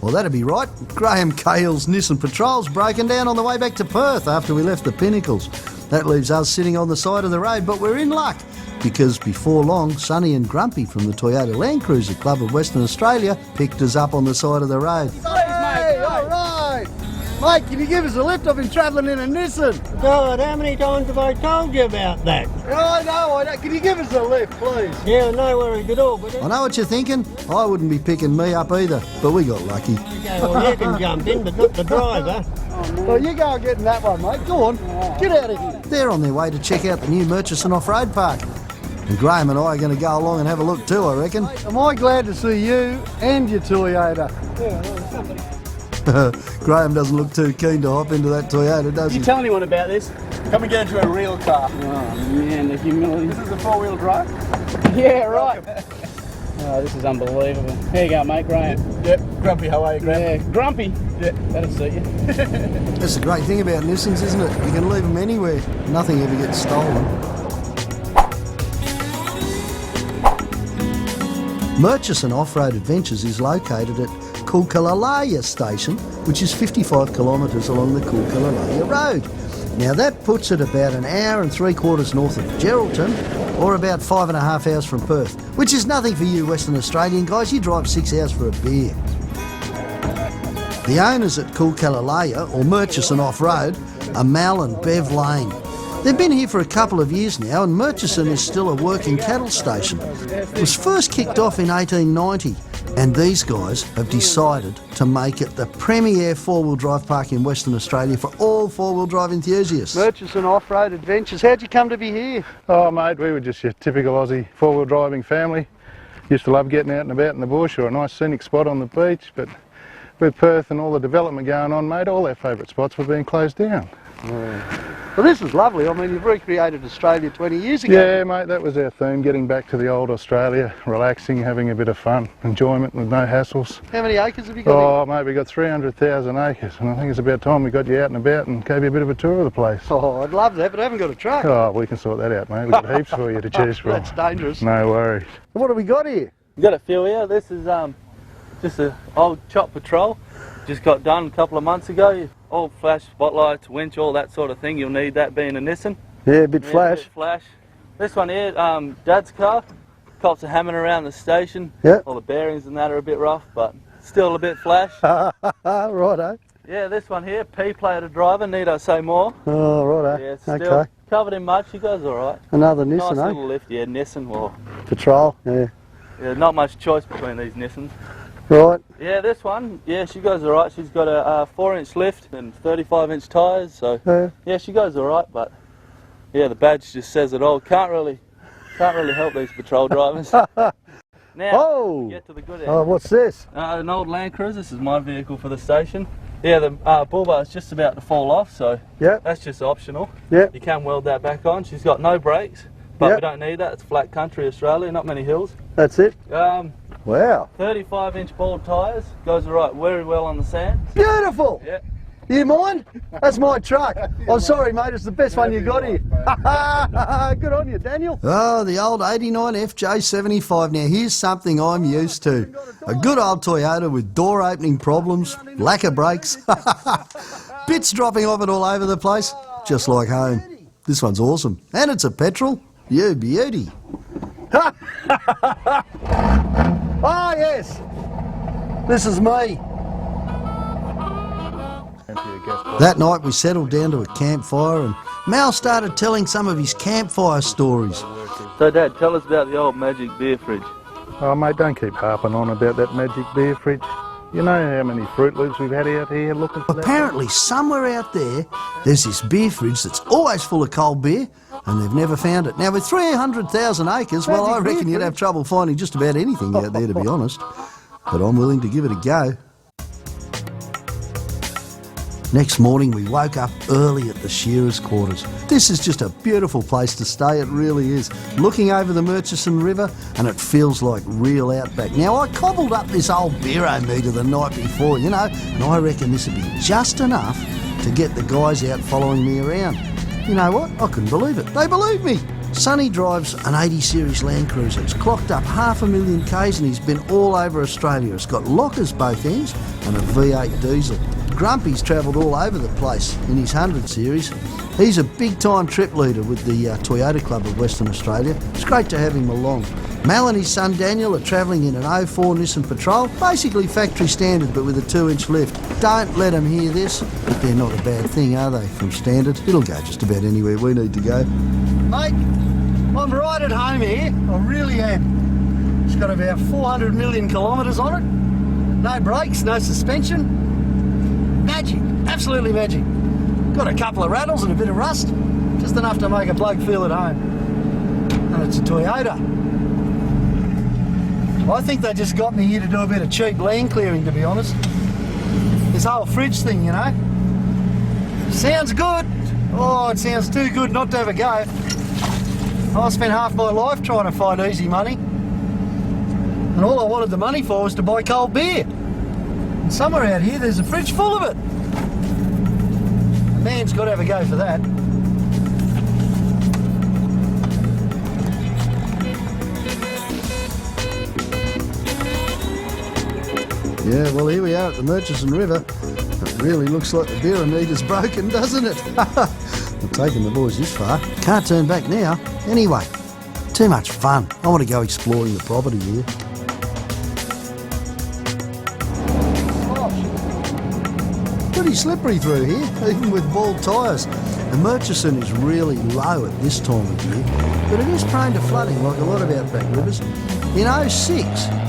Well, that'd be right. Graham Cahill's Nissan Patrol's broken down on the way back to Perth after we left the Pinnacles. That leaves us sitting on the side of the road, but we're in luck because before long, Sonny and Grumpy from the Toyota Land Cruiser Club of Western Australia picked us up on the side of the road. Hey, all right. Mate, can you give us a lift? I've been travelling in a Nissan. God, how many times have I told you about that? I know. Can you give us a lift, please? Yeah, no worries at all, but... I know what you're thinking. I wouldn't be picking me up either, but we got lucky. Okay, well, you can jump in, but not the driver. Well, you go and get in that one, mate. Go on. Get out of here. They're on their way to check out the new Murchison Off-Road Park. And Graham and I are going to go along and have a look too, I reckon. Am I glad to see you and your Toyota? Graham doesn't look too keen to hop into that Toyota, does he? You tell anyone about this? Come and get into a real car. Oh man, the humility. This is a four-wheel drive? Yeah, right. Oh, this is unbelievable. Here you go, mate, Graham. Yep. Grumpy, how are you, Graham? Yeah, grumpy. Yeah. That'll suit you. That's the great thing about Nissans, isn't it? You can leave them anywhere. Nothing ever gets stolen. Murchison Off-Road Adventures is located at Coolkalalaya Station, which is 55 kilometres along the Coolkalalaya Road. Now that puts it about an hour and 3/4 north of Geraldton, or about 5.5 hours from Perth, which is nothing for you Western Australian guys. You drive 6 hours for a beer. The owners at Coolkalalaya, or Murchison Off-Road, are Mal and Bev Lane. They've been here for a couple of years now, and Murchison is still a working cattle station. It was first kicked off in 1890, and these guys have decided to make it the premier four-wheel drive park in Western Australia for all four-wheel drive enthusiasts. Murchison Off-Road Adventures. How'd you come to be here? Oh mate, we were just your typical Aussie four-wheel driving family. Used to love getting out and about in the bush or a nice scenic spot on the beach, but with Perth and all the development going on, mate, all our favourite spots were being closed down. Well, this is lovely. I mean, you've recreated Australia 20 years ago. Yeah mate, that was our theme, getting back to the old Australia, relaxing, having a bit of fun, enjoyment with no hassles. How many acres have you got Oh mate, we got 300,000 acres, and I think it's about time we got you out and about and gave you a bit of a tour of the place. here? Oh, I'd love that, but I haven't got a truck. Oh, we can sort that out mate, we've got heaps for you to choose from. That's dangerous. No worries. What have we got here? You got a feel here. This is just an old chop patrol. Just got done a couple of months ago. All flash, spotlights, winch, all that sort of thing. You'll need that being a Nissan. Yeah, a bit flash. A bit flash. This one here, Dad's car. Cops are hammering around the station. Yeah. All the bearings and that are a bit rough, but still a bit flash. Righto. Yeah, this one here, P-plater driver. Need I say more? Oh, righto. Yeah, still Okay. covered in mud. She goes all right. Another Nice Nissan, little lift, yeah, Nissan. Well, Patrol, yeah. yeah, not much choice between these Nissans. Right. Yeah, this one, yeah, she goes alright. She's got a 4-inch lift and 35-inch tyres, so yeah, she goes alright, but yeah, the badge just says it all. Can't really help these patrol drivers. Now, get to the good end. Oh, what's this? An old Land Cruiser. This is my vehicle for the station. Yeah, the bull bar is just about to fall off, so that's just optional. Yep. You can weld that back on. She's got no brakes, but Yep. we don't need that. It's flat country Australia, not many hills. That's it? Wow. 35-inch bald tyres, goes right very well on the sand. Beautiful! Yeah. You mind? That's my truck. I'm sorry, mate, it's the best one you got here. Good on you, Daniel. Oh, the old 89 FJ75. Now, here's something I'm used to. A good old Toyota with door opening problems, lack of brakes, bits dropping off it all over the place, just like home. This one's awesome. And it's a petrol. You beauty. Oh, yes. This is me. That night we settled down to a campfire and Mal started telling some of his campfire stories. So Dad, tell us about the old magic beer fridge. Oh mate, don't keep harping on about that magic beer fridge. You know how many Fruit Loops we've had out here looking for that? Apparently somewhere out there's this beer fridge that's always full of cold beer and they've never found it. Now with 300,000 acres, well I reckon you'd have trouble finding just about anything out there, to be honest. But I'm willing to give it a go. Next morning we woke up early at the shearers' quarters. This is just a beautiful place to stay, it really is. Looking over the Murchison River and it feels like real outback. Now I cobbled up this old beerometer the night before, you know, and I reckon this would be just enough to get the guys out following me around. You know what? I couldn't believe it. They believed me. Sonny drives an 80 series Land Cruiser. It's clocked up 500,000 Ks and he's been all over Australia. It's got lockers both ends and a V8 diesel. Grumpy's travelled all over the place in his 100 series. He's a big-time trip leader with the Toyota Club of Western Australia. It's great to have him along. Mal and his son Daniel are travelling in an 04 Nissan Patrol, basically factory standard but with a 2-inch lift. Don't let them hear this, but they're not a bad thing, are they, from standard? It'll go just about anywhere we need to go. Mate, I'm right at home here, I really am. It's got about 400 million kilometres on it. No brakes, no suspension. Magic, absolutely magic. Got a couple of rattles and a bit of rust, just enough to make a bloke feel at home. And it's a Toyota. I think they just got me here to do a bit of cheap land clearing, to be honest. This whole fridge thing, you know. Sounds good. Oh, it sounds too good not to have a go. I spent half my life trying to find easy money. And all I wanted the money for was to buy cold beer. And somewhere out here there's a fridge full of it. A man's got to have a go for that. Yeah, well, here we are at the Murchison River. It really looks like the beerometer's broken, doesn't it? I'm taking the boys this far. Can't turn back now. Anyway, too much fun. I want to go exploring the property here. Pretty slippery through here, even with bald tyres. The Murchison is really low at this time of year, but it is prone to flooding like a lot of outback rivers. In 06,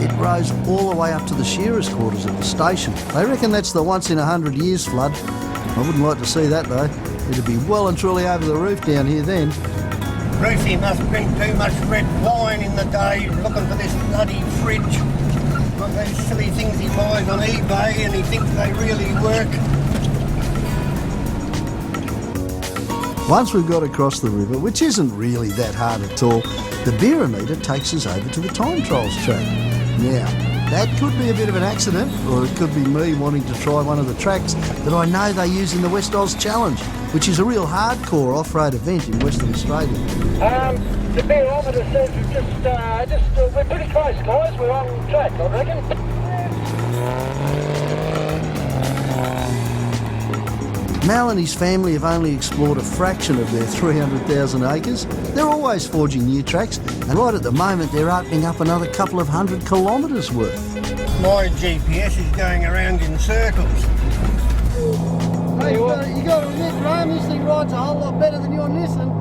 it rose all the way up to the shearers' quarters at the station. They reckon that's the once in 100 years flood. I wouldn't like to see that though. It'd be well and truly over the roof down here then. Roothy must drink too much red wine in the day looking for this bloody fridge. Like those silly things he buys on eBay and he thinks they really work. Once we've got across the river, which isn't really that hard at all, the beerometer takes us over to the time trials track. Now, that could be a bit of an accident, or it could be me wanting to try one of the tracks that I know they use in the West Aussie Challenge, which is a real hardcore off-road event in Western Australia. The beerometer says we're pretty close, guys. We're on track, I reckon. Mal and his family have only explored a fraction of their 300,000 acres. They're always forging new tracks, and right at the moment they're opening up another couple of 100 kilometres worth. My GPS is going around in circles. Hey, you got to admit, Graham, this thing rides a whole lot better than your Nissan.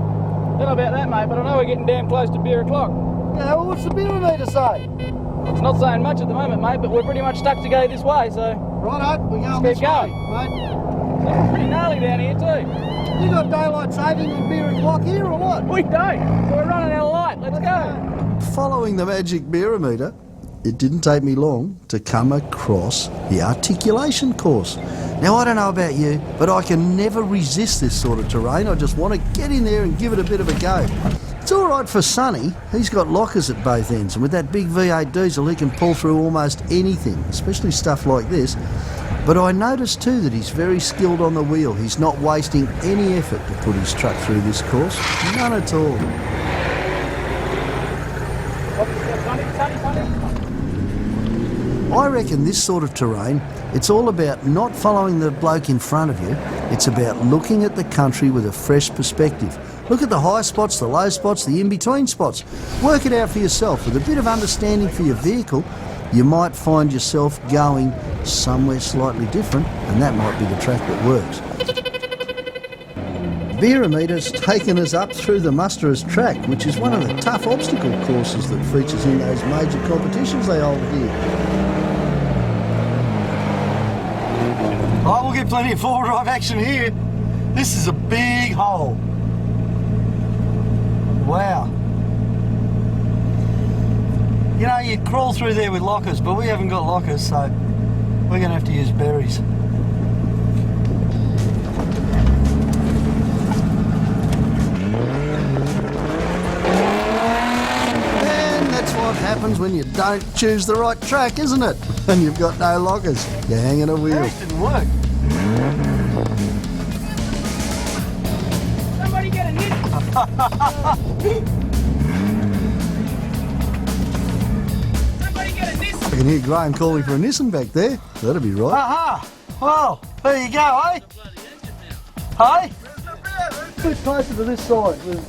Don't know about that, mate, but I know we're getting damn close to beer o'clock. Yeah, well, what's the beerometer say? It's not saying much at the moment, mate, but we're pretty much stuck to go this way, so Righto, we're going Let's this keep way, going. mate. it's pretty gnarly down here too. You got daylight saving on beer o'clock here or what? We don't, so we're running out of light. Let's go. Following the magic beerometer, it didn't take me long to come across the articulation course. Now, I don't know about you, but I can never resist this sort of terrain. I just want to get in there and give it a bit of a go. It's all right for Sonny. He's got lockers at both ends, and with that big V8 diesel, he can pull through almost anything, especially stuff like this. But I noticed too that he's very skilled on the wheel. He's not wasting any effort to put his truck through this course. None at all. I reckon this sort of terrain, it's all about not following the bloke in front of you. It's about looking at the country with a fresh perspective. Look at the high spots, the low spots, the in-between spots. Work it out for yourself. With a bit of understanding for your vehicle, you might find yourself going somewhere slightly different, and that might be the track that works. Beerometer's taken us up through the Musterers track, which is one of the tough obstacle courses that features in those major competitions they hold here. Oh, we'll get plenty of four-wheel drive action here. This is a big hole. Wow. You know, you'd crawl through there with lockers, but we haven't got lockers, so we're going to have to use berries. And that's what happens when you don't choose the right track, isn't it? And you've got no lockers. You're hanging a wheel. That didn't work. Somebody get a nip. I can hear Graham calling for a Nissan back there. That'll be right. Aha! Well, there you go, eh? Hey? A bit closer to this side. There's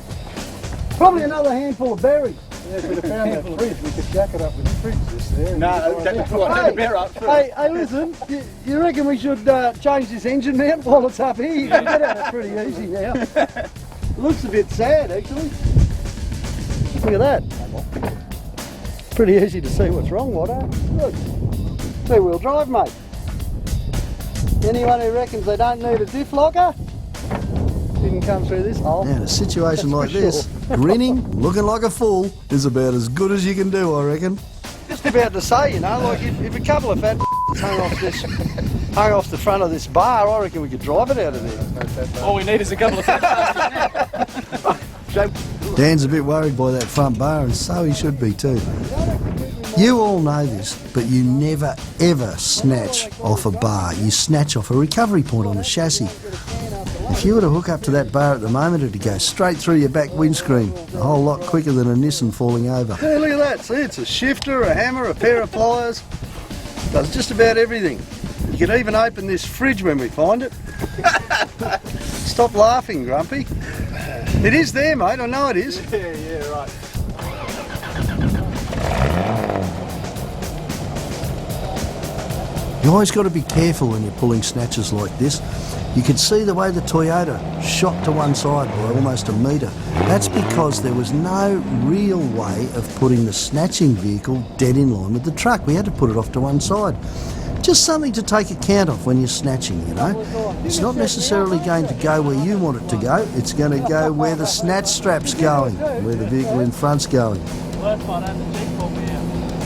probably another handful of berries. Yeah, if we'd have found that fridge, we could jack it up with the fridge this there. No, take the bear up first. Hey, listen, you reckon we should change this engine mount while it's up here? You can get at it pretty easy now. Looks a bit sad, actually. Look at that. Pretty easy to see what's wrong, what, eh? Look. Two-wheel drive, mate. Anyone who reckons they don't need a diff locker didn't come through this hole. Now, in a situation like this, grinning, looking like a fool, is about as good as you can do, I reckon. Just about to say, you know, like if a couple of fat hung off the front of this bar, I reckon we could drive it out of there. All we need is a couple of Dan's a bit worried by that front bar, and so he should be too. You all know this, but you never ever snatch off a bar. You snatch off a recovery point on the chassis. If you were to hook up to that bar at the moment, it'd go straight through your back windscreen, a whole lot quicker than a Nissan falling over. Hey, look at that. See, it's a shifter, a hammer, a pair of pliers. Does just about everything. You can even open this fridge when we find it. Stop laughing, Grumpy. It is there, mate. I know it is. Yeah, right. You always got to be careful when you're pulling snatches like this. You can see the way the Toyota shot to one side by almost a metre. That's because there was no real way of putting the snatching vehicle dead in line with the truck. We had to put it off to one side. Just something to take account of when you're snatching, you know. It's not necessarily going to go where you want it to go. It's going to go where the snatch strap's going, where the vehicle in front's going.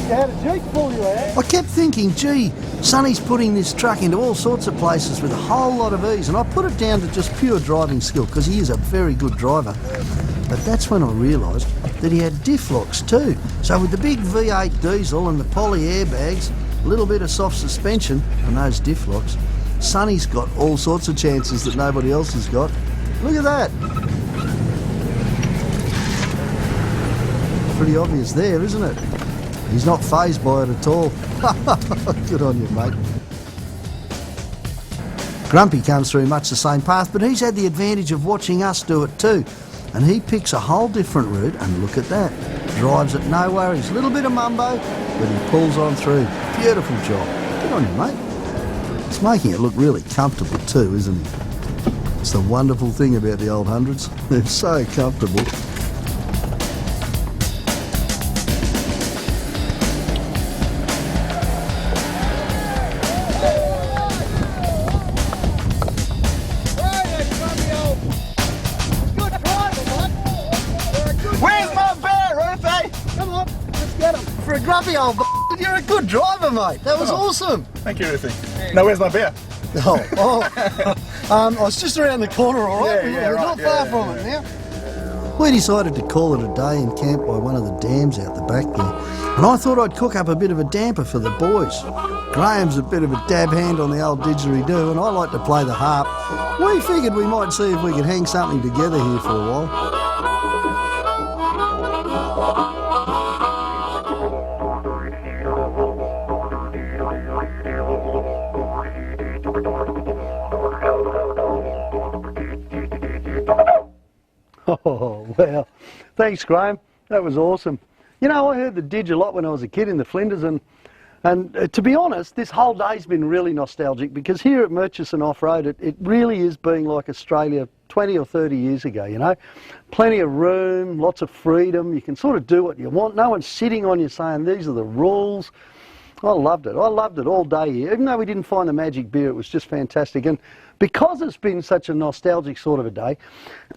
How did Jake pull you out? I kept thinking, gee, Sonny's putting this truck into all sorts of places with a whole lot of ease, and I put it down to just pure driving skill because he is a very good driver. But that's when I realised that he had diff locks too. So with the big V8 diesel and the poly airbags, a little bit of soft suspension and those diff locks, Sonny's got all sorts of chances that nobody else has got. Look at that. Pretty obvious there, isn't it? He's not fazed by it at all. Good on you, mate. Grumpy comes through much the same path, but he's had the advantage of watching us do it too. And he picks a whole different route, and look at that. Drives it no worries. A little bit of mumbo, but he pulls on through. Beautiful job. Good on you, mate. It's making it look really comfortable too, isn't it? It's the wonderful thing about the old hundreds. They're so comfortable. Grumpy old you're a good driver, mate. That was awesome. Thank you, Ruthie. Now, where's my beer? I was just around the corner, all right? Yeah, We're right, not far from it now. We decided to call it a day in camp by one of the dams out the back there. And I thought I'd cook up a bit of a damper for the boys. Graham's a bit of a dab hand on the old didgeridoo, and I like to play the harp. We figured we might see if we could hang something together here for a while. Oh, well, thanks, Graham. That was awesome. You know, I heard the didge a lot when I was a kid in the Flinders, and to be honest, this whole day's been really nostalgic because here at Murchison Off-Road, it really is being like Australia 20 or 30 years ago, you know. Plenty of room, lots of freedom. You can sort of do what you want. No one's sitting on you saying, these are the rules. I loved it. I loved it all day here. Even though we didn't find the magic beer, it was just fantastic. And because it's been such a nostalgic sort of a day,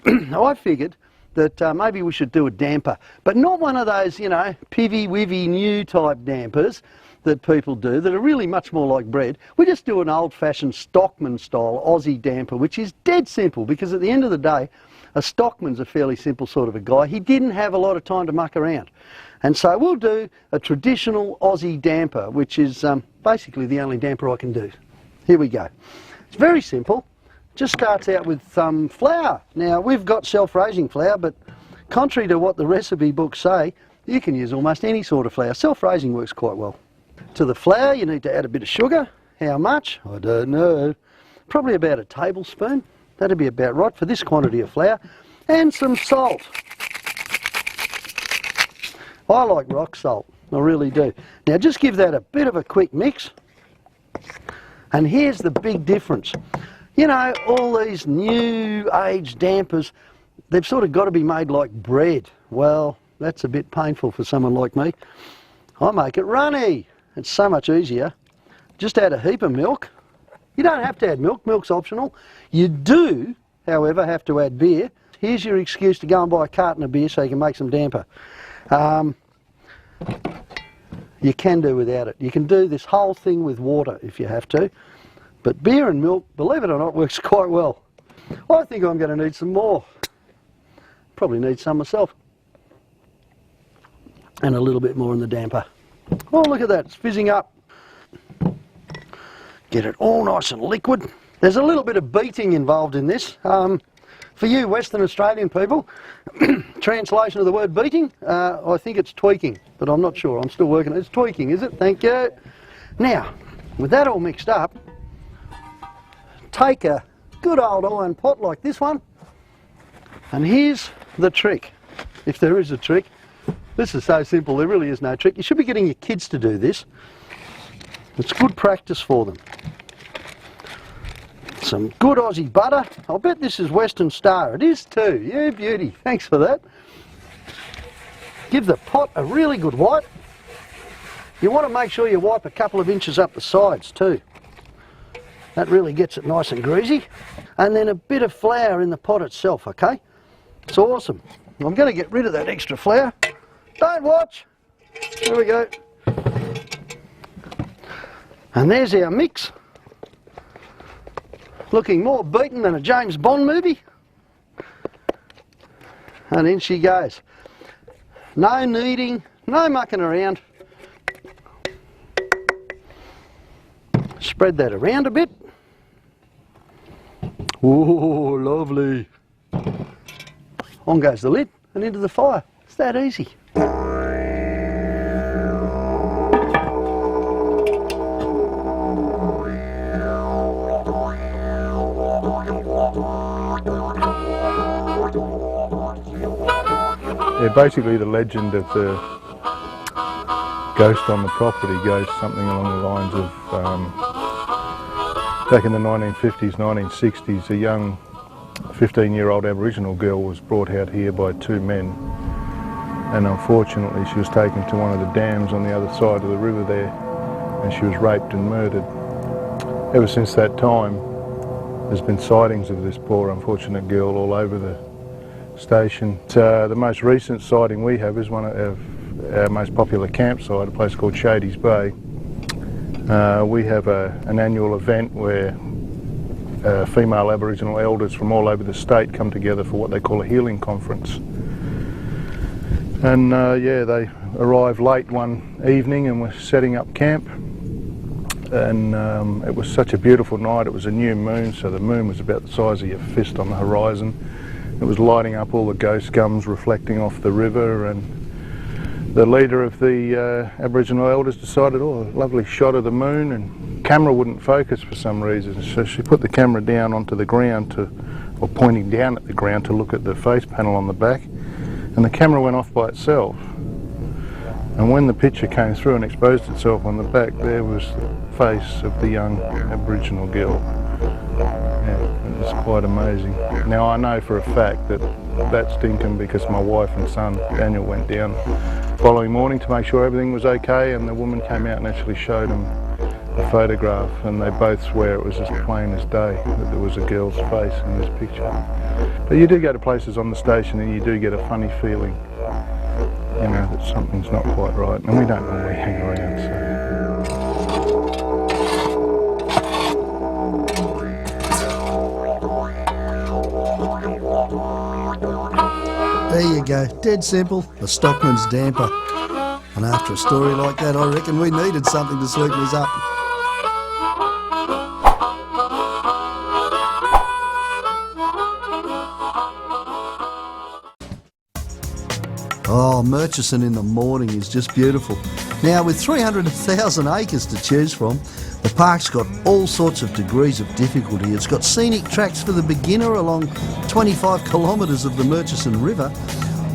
I figured that maybe we should do a damper. But not one of those, you know, pivy-wivy new type dampers that people do that are really much more like bread. We just do an old-fashioned Stockman style Aussie damper, which is dead simple because at the end of the day, a Stockman's a fairly simple sort of a guy. He didn't have a lot of time to muck around. And so we'll do a traditional Aussie damper, which is basically the only damper I can do. Here we go. It's very simple. just starts out with some flour. Now, we've got self-raising flour, but contrary to what the recipe books say, you can use almost any sort of flour. Self-raising works quite well. To the flour, you need to add a bit of sugar. How much? I don't know. Probably about a tablespoon. That'd be about right for this quantity of flour. And some salt. I like rock salt, I really do. Now just give that a bit of a quick mix. And here's the big difference. You know, all these new age dampers, they've sort of got to be made like bread. Well, that's a bit painful for someone like me. I make it runny. It's so much easier. Just add a heap of milk. You don't have to add milk, milk's optional. You do, however, have to add beer. Here's your excuse to go and buy a carton of beer so you can make some damper. You can do without it. You can do this whole thing with water if you have to. But beer and milk, believe it or not, works quite well. I think I'm going to need some more. Probably need some myself. And a little bit more in the damper. Oh, look at that, it's fizzing up. Get it all nice and liquid. There's a little bit of beating involved in this. For you Western Australian people, translation of the word beating, I think it's tweaking, but I'm not sure. I'm still working. It's tweaking, is it? Thank you. Now, with that all mixed up, take a good old iron pot like this one, and here's the trick, if there is a trick. This is so simple, there really is no trick. You should be getting your kids to do this. It's good practice for them. Some good Aussie butter. I'll bet this is Western Star. It is too. You beauty. Thanks for that. Give the pot a really good wipe. You want to make sure you wipe a couple of inches up the sides too. That really gets it nice and greasy. And then a bit of flour in the pot itself, okay? It's awesome. I'm going to get rid of that extra flour. Don't watch. There we go. And there's our mix. Looking more beaten than a James Bond movie. And in she goes. No kneading, no mucking around. Spread that around a bit. Oh, lovely. On goes the lid and into the fire. It's that easy. Yeah, basically the legend of the ghost on the property goes something along the lines of back in the 1950s, 1960s, a young 15-year-old Aboriginal girl was brought out here by two men, and unfortunately she was taken to one of the dams on the other side of the river there, and she was raped and murdered. Ever since that time there's been sightings of this poor unfortunate girl all over the station. The most recent sighting we have is one of our most popular campsite, a place called Shady's Bay. We have an annual event where female Aboriginal elders from all over the state come together for what they call a healing conference. And yeah, they arrived late one evening and were setting up camp. And it was such a beautiful night. It was a new moon, so the moon was about the size of your fist on the horizon. It was lighting up all the ghost gums reflecting off the river, and the leader of the Aboriginal elders decided, oh, a lovely shot of the moon, and camera wouldn't focus for some reason, so she put the camera down onto the ground or pointing down at the ground to look at the face panel on the back, and the camera went off by itself. And when the picture came through and exposed itself on the back, there was the face of the young Aboriginal girl. Yeah, it was quite amazing. Now I know for a fact that that's stinking because my wife and son Daniel went down the following morning to make sure everything was okay, and the woman came out and actually showed them a photograph, and they both swear it was as plain as day that there was a girl's face in this picture. But you do go to places on the station and you do get a funny feeling, you know, that something's not quite right, and we don't normally hang around, so. There you go, dead simple, a stockman's damper. And after a story like that, I reckon we needed something to sweeten us up. Oh, Murchison in the morning is just beautiful. Now, with 300,000 acres to choose from, the park's got all sorts of degrees of difficulty. It's got scenic tracks for the beginner along 25 kilometres of the Murchison River,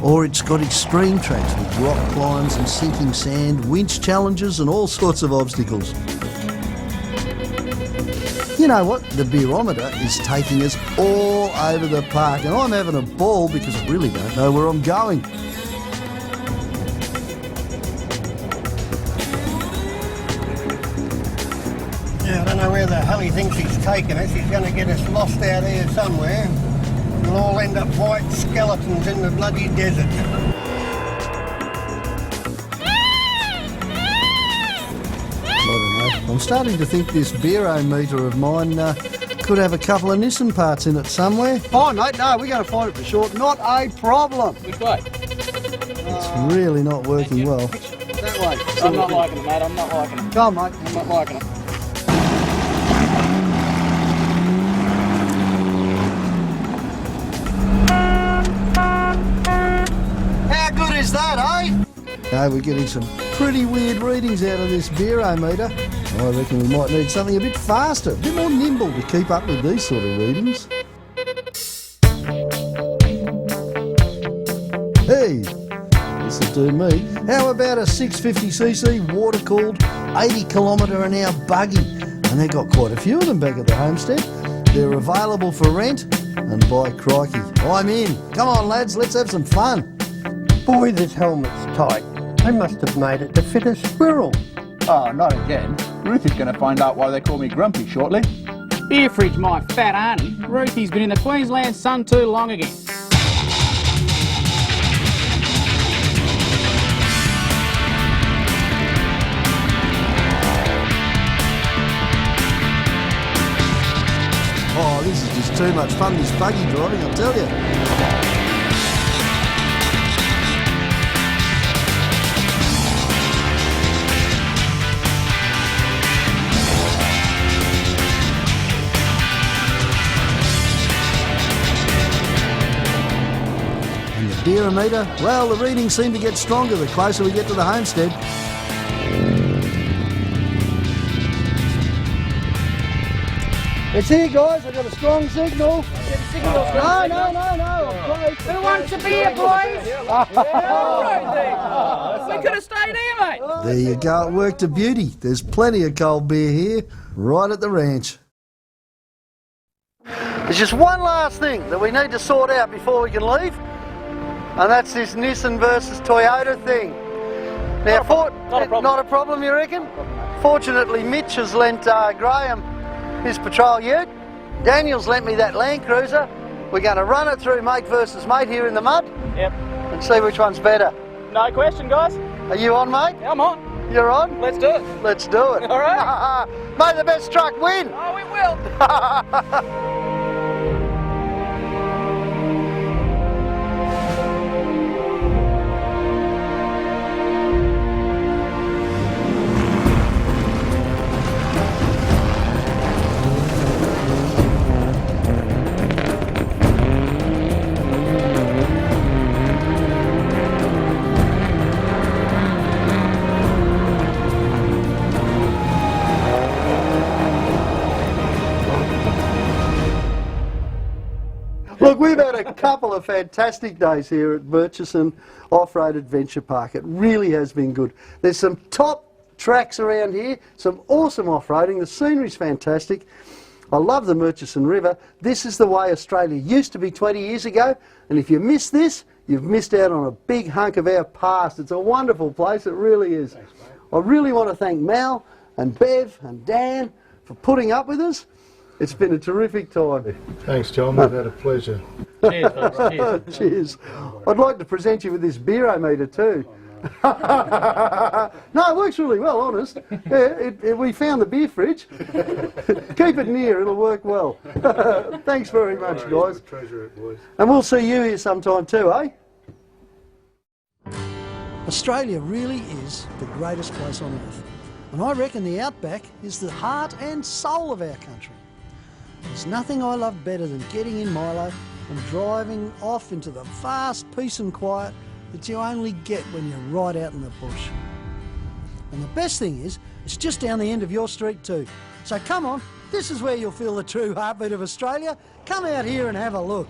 or it's got extreme tracks with rock climbs and sinking sand, winch challenges and all sorts of obstacles. You know what? The beerometer is taking us all over the park, and I'm having a ball because I really don't know where I'm going. Yeah, I don't know where the hell he thinks he's taking us. He's going to get us lost out here somewhere. We'll all end up white skeletons in the bloody desert. I don't know. I'm starting to think this beerometer of mine could have a couple of Nissan parts in it somewhere. Oh, mate, no, we're going to find it for sure. Not a problem. Which way? It's really not working well. That way. I'm not liking it, mate. I'm not liking it. Come on, mate. I'm not liking it. How good is that, eh? No, we're getting some pretty weird readings out of this beerometer. I reckon we might need something a bit faster, a bit more nimble to keep up with these sort of readings. Hey, this will do me. How about a 650cc water-cooled 80km/h buggy? And they've got quite a few of them back at the homestead. They're available for rent, and by crikey, I'm in. Come on, lads, let's have some fun. Boy, this helmet's tight. They must have made it to fit a squirrel. Oh, not again. Ruthie's going to find out why they call me Grumpy shortly. Beer fridge, my fat auntie. Ruthie's been in the Queensland sun too long again. Oh, this is just too much fun, this buggy driving, I'll tell you. And the beerometer, well, the readings seem to get stronger the closer we get to the homestead. It's here, guys. I've got a strong signal. No. Who wants a beer, boys? We could have stayed here, mate. There you go, it worked a beauty. There's plenty of cold beer here, right at the ranch. There's just one last thing that we need to sort out before we can leave, and that's this Nissan versus Toyota thing. Now, not a problem, you reckon? Fortunately, Mitch has lent Graham his patrol ute. Daniel's lent me that Land Cruiser. We're going to run it through mate versus mate here in the mud. Yep. And see which one's better. No question, guys. Are you on, mate? Yeah, I'm on. You're on? Let's do it. Let's do it. All right. May the best truck win. Oh, we will. Look, we've had a couple of fantastic days here at Murchison Off-Road Adventure Park. It really has been good. There's some top tracks around here, some awesome off-roading. The scenery's fantastic. I love the Murchison River. This is the way Australia used to be 20 years ago, and if you miss this, you've missed out on a big hunk of our past. It's a wonderful place, it really is. Thanks, I really want to thank Mal and Bev and Dan for putting up with us. It's been a terrific time. Thanks, John. We've had a pleasure. Cheers, folks. Cheers. Cheers. I'd like to present you with this beerometer too. No, it works really well, honest. Yeah, we found the beer fridge. Keep it near, it'll work well. Thanks very much, guys. Treasure it, boys. And we'll see you here sometime too, eh? Australia really is the greatest place on earth. And I reckon the outback is the heart and soul of our country. There's nothing I love better than getting in Milo and driving off into the vast peace and quiet that you only get when you're right out in the bush. And the best thing is, it's just down the end of your street too. So come on, this is where you'll feel the true heartbeat of Australia. Come out here and have a look.